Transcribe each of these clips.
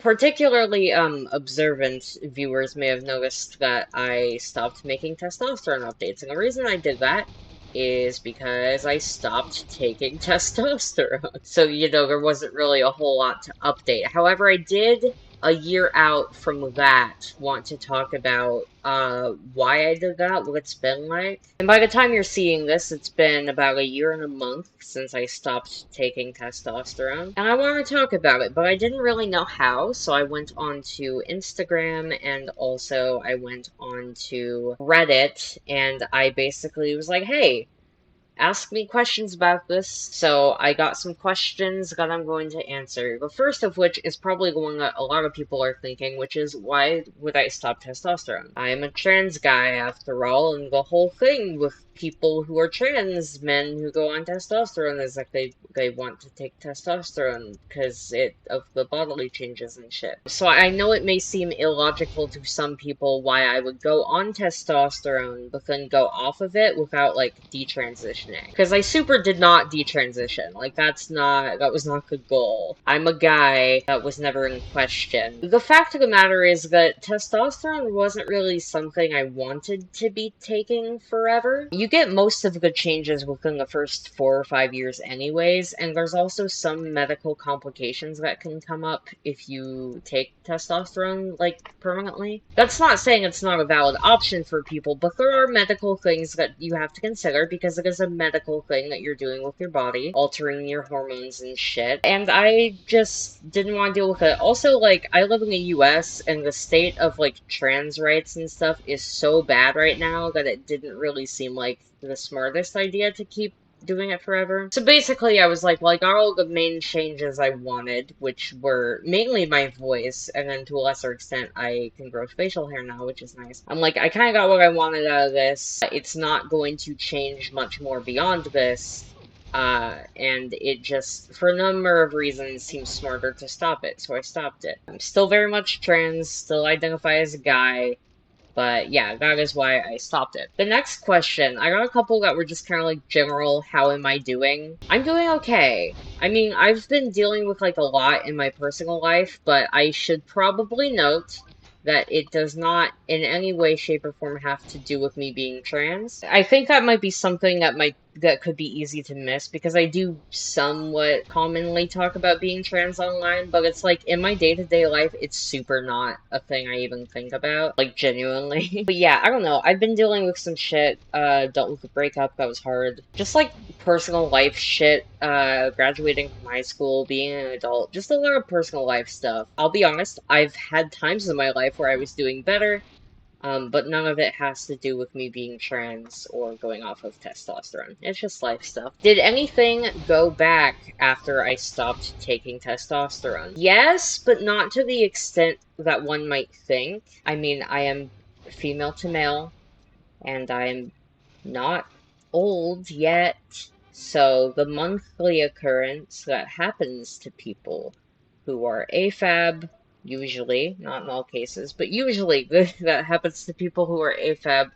Particularly, observant viewers may have noticed that I stopped making testosterone updates, and the reason I did that is because I stopped taking testosterone. So, there wasn't really a whole lot to update. However, I did, a year out from that, want to talk about, why I did that, what it's been like. And by the time you're seeing this, it's been about a year and a month since I stopped taking testosterone. And I want to talk about it, but I didn't really know how, so I went on to Instagram, and also I went on to Reddit, and I basically was like, hey, ask me questions about this. So I got some questions that I'm going to answer. The first of which is probably the one that a lot of people are thinking, which is, why would I stop testosterone? I am a trans guy after all, and the whole thing with people who are trans men who go on testosterone is that they want to take testosterone because of the bodily changes and shit. So I know it may seem illogical to some people why I would go on testosterone but then go off of it without like detransitioning. Because I super did not detransition. Like that was not the goal. I'm a guy, that was never in question. The fact of the matter is that testosterone wasn't really something I wanted to be taking forever. You get most of the changes within the first 4 or 5 years anyways, and there's also some medical complications that can come up if you take testosterone, like, permanently. That's not saying it's not a valid option for people, but there are medical things that you have to consider because it is a medical thing that you're doing with your body, altering your hormones and shit, and I just didn't want to deal with it. Also, like, I live in the US, and the state of, like, trans rights and stuff is so bad right now that it didn't really seem like the smartest idea to keep doing it forever. So basically, I was like, well, I got all the main changes I wanted, which were mainly my voice, and then to a lesser extent, I can grow facial hair now, which is nice. I'm like, I kind of got what I wanted out of this. It's not going to change much more beyond this. And it just, for a number of reasons, seems smarter to stop it, so I stopped it. I'm still very much trans, still identify as a guy, but yeah, that is why I stopped it. The next question, I got a couple that were just kind of like general, how am I doing? I'm doing okay. I mean, I've been dealing with like a lot in my personal life, but I should probably note that it does not in any way, shape, or form have to do with me being trans. I think that might be something that could be easy to miss, because I do somewhat commonly talk about being trans online, but it's like, in my day-to-day life, it's super not a thing I even think about, like, genuinely. But yeah, I don't know, I've been dealing with some shit, dealt with a breakup that was hard, just like personal life shit, graduating from high school, being an adult, just a lot of personal life stuff. I'll be honest, I've had times in my life where I was doing better, but none of it has to do with me being trans or going off of testosterone. It's just life stuff. Did anything go back after I stopped taking testosterone? Yes, but not to the extent that one might think. I mean, I am female to male, and I'm not old yet, so the monthly occurrence that happens to people who are AFAB, usually, not in all cases, but usually that happens to people who are AFAB,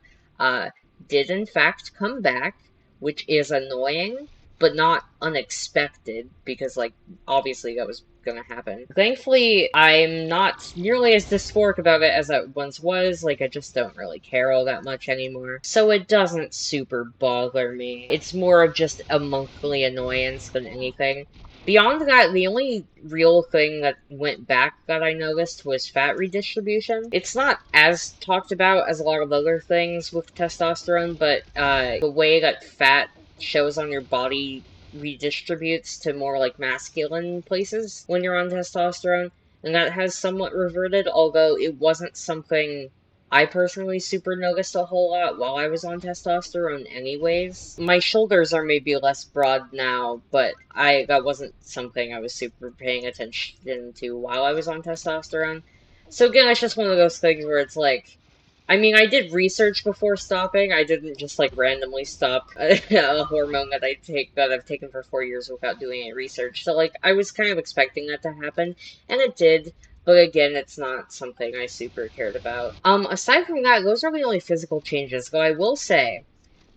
did in fact come back, which is annoying, but not unexpected, because, like, obviously that was gonna happen. Thankfully, I'm not nearly as dysphoric about it as I once was. Like, I just don't really care all that much anymore. So it doesn't super bother me. It's more of just a monthly annoyance than anything. Beyond that, the only real thing that went back that I noticed was fat redistribution. It's not as talked about as a lot of other things with testosterone, but the way that fat shows on your body redistributes to more like masculine places when you're on testosterone, and that has somewhat reverted, although it wasn't something I personally super noticed a whole lot while I was on testosterone anyways. My shoulders are maybe less broad now, but that wasn't something I was super paying attention to while I was on testosterone. So again, it's just one of those things where it's like, I mean, I did research before stopping. I didn't just, like, randomly stop a hormone that I've taken for 4 years without doing any research. So, like, I was kind of expecting that to happen, and it did. But again, it's not something I super cared about. Aside from that, those are the only physical changes. Though I will say,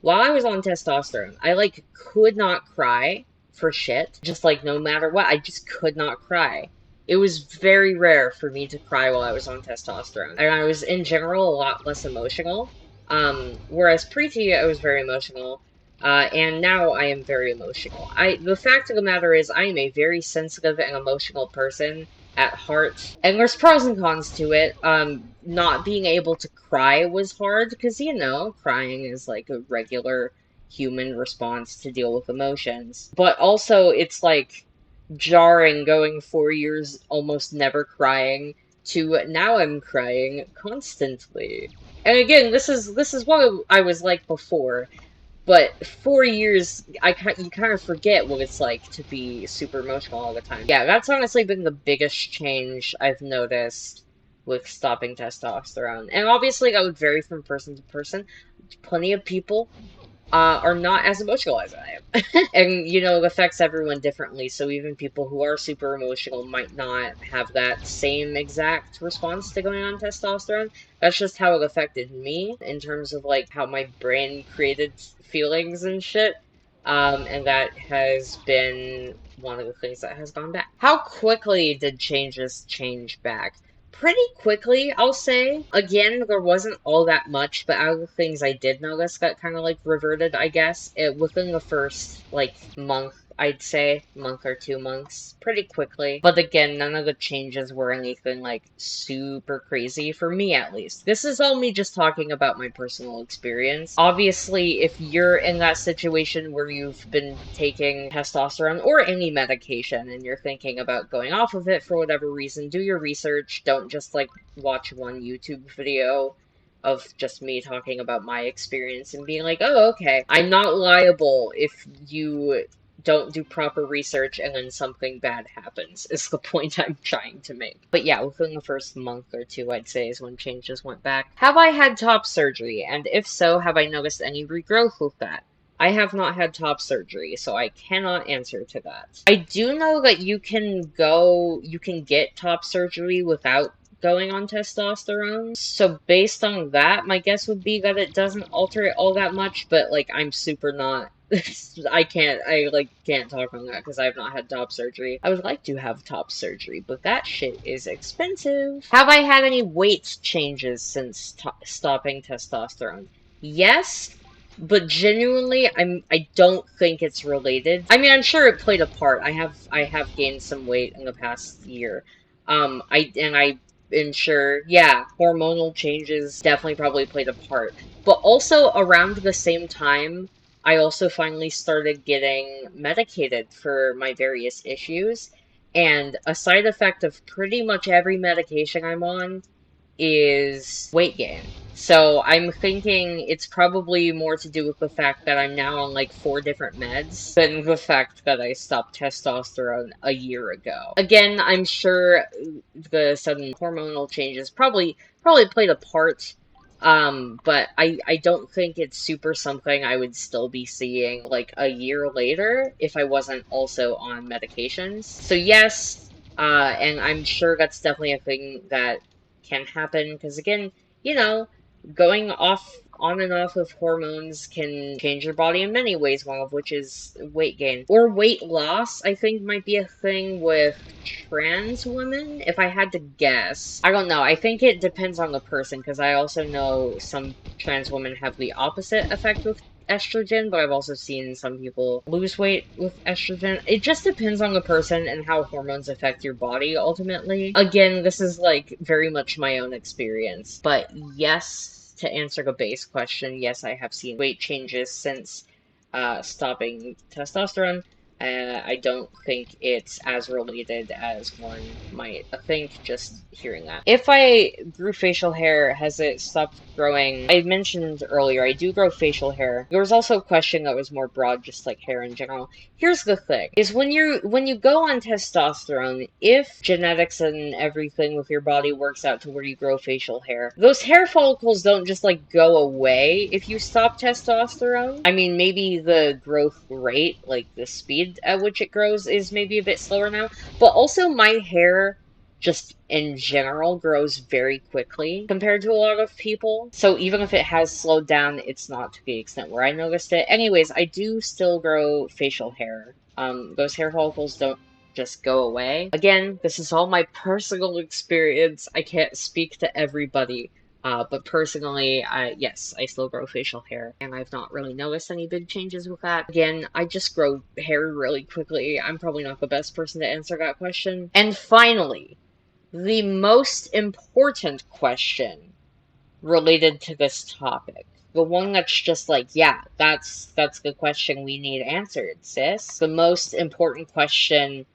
while I was on testosterone, I, like, could not cry for shit. Just, like, no matter what, I just could not cry. It was very rare for me to cry while I was on testosterone. And I was, in general, a lot less emotional. Whereas pre-T, I was very emotional. And now I am very emotional. The fact of the matter is, I am a very sensitive and emotional person at heart. And there's pros and cons to it. Not being able to cry was hard, because, you know, crying is like a regular human response to deal with emotions. But also, it's like jarring going 4 years almost never crying to now I'm crying constantly. And again, this is what I was like before, but 4 years, you kind of forget what it's like to be super emotional all the time. Yeah, that's honestly been the biggest change I've noticed with stopping testosterone. And obviously that would vary from person to person. Plenty of people are not as emotional as I am. And, you know, it affects everyone differently, so even people who are super emotional might not have that same exact response to going on testosterone. That's just how it affected me, in terms of, like, how my brain created feelings and shit. And that has been one of the things that has gone back. How quickly did changes change back? Pretty quickly, I'll say. Again, there wasn't all that much, but out of the things I did notice got kind of like reverted, I guess, within the first like month, I'd say, month or 2 months, pretty quickly. But again, none of the changes were anything like super crazy, for me at least. This is all me just talking about my personal experience. Obviously, if you're in that situation where you've been taking testosterone or any medication and you're thinking about going off of it for whatever reason, do your research. Don't just like watch one YouTube video of just me talking about my experience and being like, oh, okay, I'm not liable if you don't do proper research and then something bad happens, is the point I'm trying to make. But yeah, within the first month or two, I'd say, is when changes went back. Have I had top surgery? And if so, have I noticed any regrowth with that? I have not had top surgery, so I cannot answer to that. I do know that you can get top surgery without going on testosterone. So based on that, my guess would be that it doesn't alter it all that much, but like I'm super not I can't talk on that because I've not had top surgery. I would like to have top surgery, but that shit is expensive. Have I had any weight changes since stopping testosterone? Yes, but genuinely, I don't think it's related. I mean, I'm sure it played a part. I have gained some weight in the past year. I am sure, yeah, hormonal changes definitely probably played a part. But also around the same time, I also finally started getting medicated for my various issues, and a side effect of pretty much every medication I'm on is weight gain. So I'm thinking it's probably more to do with the fact that I'm now on like 4 different meds than the fact that I stopped testosterone a year ago. Again, I'm sure the sudden hormonal changes probably played a part. But I don't think it's super something I would still be seeing like a year later if I wasn't also on medications. So yes, and I'm sure that's definitely a thing that can happen because again, you know, going off on and off of hormones can change your body in many ways, one of which is weight gain. Or weight loss, I think might be a thing with trans women, if I had to guess. I don't know, I think it depends on the person, because I also know some trans women have the opposite effect with estrogen, but I've also seen some people lose weight with estrogen. It just depends on the person and how hormones affect your body ultimately. Again, this is like very much my own experience. But yes, to answer the base question, yes, I have seen weight changes since stopping testosterone. I don't think it's as related as one might think just hearing that. If I grew facial hair, has it stopped growing? I mentioned earlier, I do grow facial hair. There was also a question that was more broad, just like hair in general. Here's the thing, is when you go on testosterone, if genetics and everything with your body works out to where you grow facial hair, those hair follicles don't just like go away if you stop testosterone. I mean, maybe the growth rate, like the speed at which it grows, is maybe a bit slower now, but also my hair just in general grows very quickly compared to a lot of people. So even if it has slowed down, it's not to the extent where I noticed it. Anyways, I do still grow facial hair. Those hair follicles don't just go away. Again, this is all my personal experience. I can't speak to everybody. But personally, yes, I still grow facial hair, and I've not really noticed any big changes with that. Again, I just grow hair really quickly. I'm probably not the best person to answer that question. And finally, the most important question related to this topic. The one that's just like, yeah, that's the question we need answered, sis. The most important question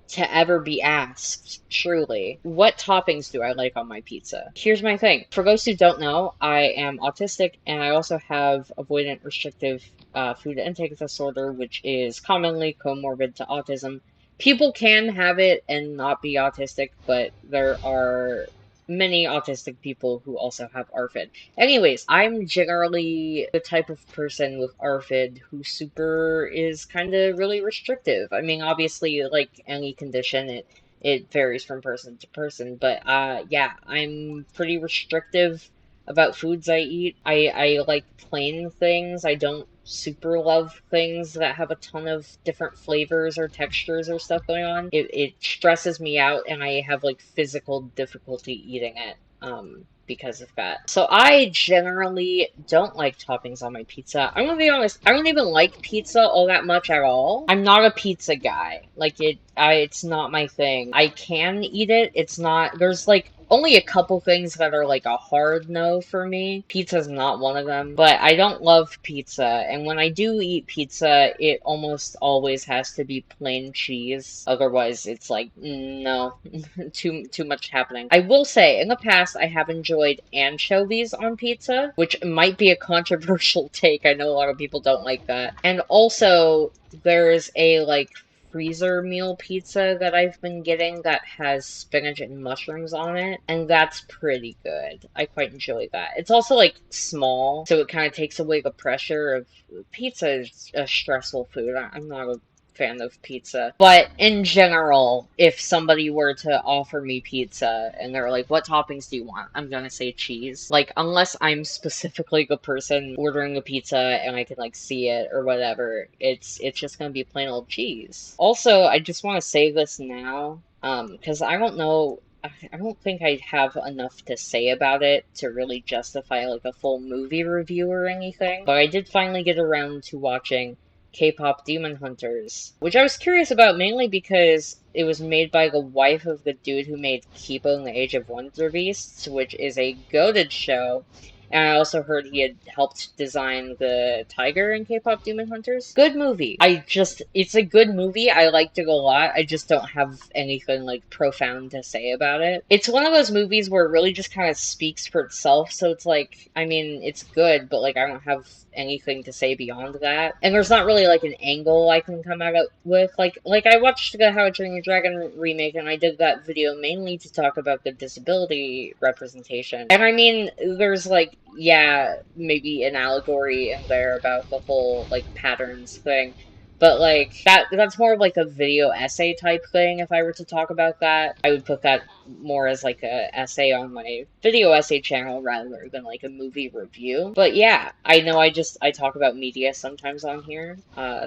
to ever be asked, truly. What toppings do I like on my pizza? Here's my thing. For those who don't know, I am autistic and I also have avoidant restrictive food intake disorder, which is commonly comorbid to autism. People can have it and not be autistic, but there are many autistic people who also have ARFID. Anyways, I'm generally the type of person with ARFID who super is kind of really restrictive. I mean, obviously, like any condition, it varies from person to person, but yeah, I'm pretty restrictive about foods I eat. I like plain things. I don't super love things that have a ton of different flavors or textures or stuff going on. It stresses me out and I have like physical difficulty eating it because of that. So I generally don't like toppings on my pizza. I'm gonna be honest, I don't even like pizza all that much at all. I'm not a pizza guy. Like it's not my thing. I can eat it. It's not, there's like only a couple things that are like a hard no for me. Pizza's not one of them, but I don't love pizza, and when I do eat pizza, it almost always has to be plain cheese. Otherwise, it's like, no, too much happening. I will say, in the past, I have enjoyed anchovies on pizza, which might be a controversial take. I know a lot of people don't like that. And also, there's a like freezer meal pizza that I've been getting that has spinach and mushrooms on it, and that's pretty good. I quite enjoy that. It's also like small, so it kind of takes away the pressure of pizza is a stressful food. I'm not a fan of pizza. But in general, if somebody were to offer me pizza and they're like, what toppings do you want? I'm gonna say cheese. Like, unless I'm specifically the person ordering a pizza and I can like see it or whatever, it's just gonna be plain old cheese. Also, I just want to say this now, because I don't know, I don't think I have enough to say about it to really justify like a full movie review or anything. But I did finally get around to watching Kpop Demon Hunters, which I was curious about mainly because it was made by the wife of the dude who made Kipo in the Age of Wonder Beasts, which is a goated show. And I also heard he had helped design the tiger in Kpop Demon Hunters. Good movie. It's a good movie. I liked it a lot. I just don't have anything, like, profound to say about it. It's one of those movies where it really just kind of speaks for itself, so it's like, I mean, it's good, but, like, I don't have anything to say beyond that. And there's not really, like, an angle I can come out with. Like I watched the How to Train Your Dragon remake, and I did that video mainly to talk about the disability representation. And I mean, there's, like, yeah, maybe an allegory in there about the whole, like, patterns thing. But, like, that's more of, like, a video essay type thing. If I were to talk about that, I would put that more as, like, a essay on my video essay channel rather than, like, a movie review. But, yeah, I know I talk about media sometimes on here.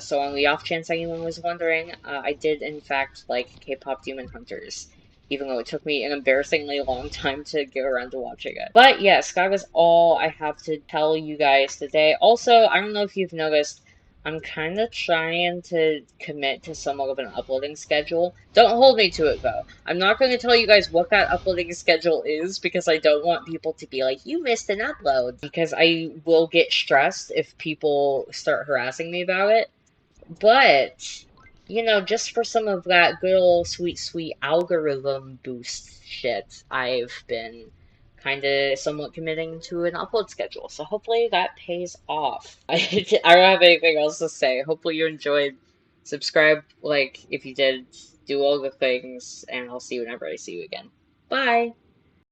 So on the off chance anyone was wondering, I did, in fact, like Kpop Demon Hunters, even though it took me an embarrassingly long time to get around to watching it. But yes, that was all I have to tell you guys today. Also, I don't know if you've noticed, I'm kind of trying to commit to somewhat of an uploading schedule. Don't hold me to it, though. I'm not going to tell you guys what that uploading schedule is, because I don't want people to be like, you missed an upload. Because I will get stressed if people start harassing me about it. But, you know, just for some of that good old sweet algorithm boost shit, I've been kind of somewhat committing to an upload schedule. So hopefully that pays off. I don't have anything else to say. Hopefully you enjoyed. Subscribe, like, if you did, do all the things, and I'll see you whenever I see you again. Bye!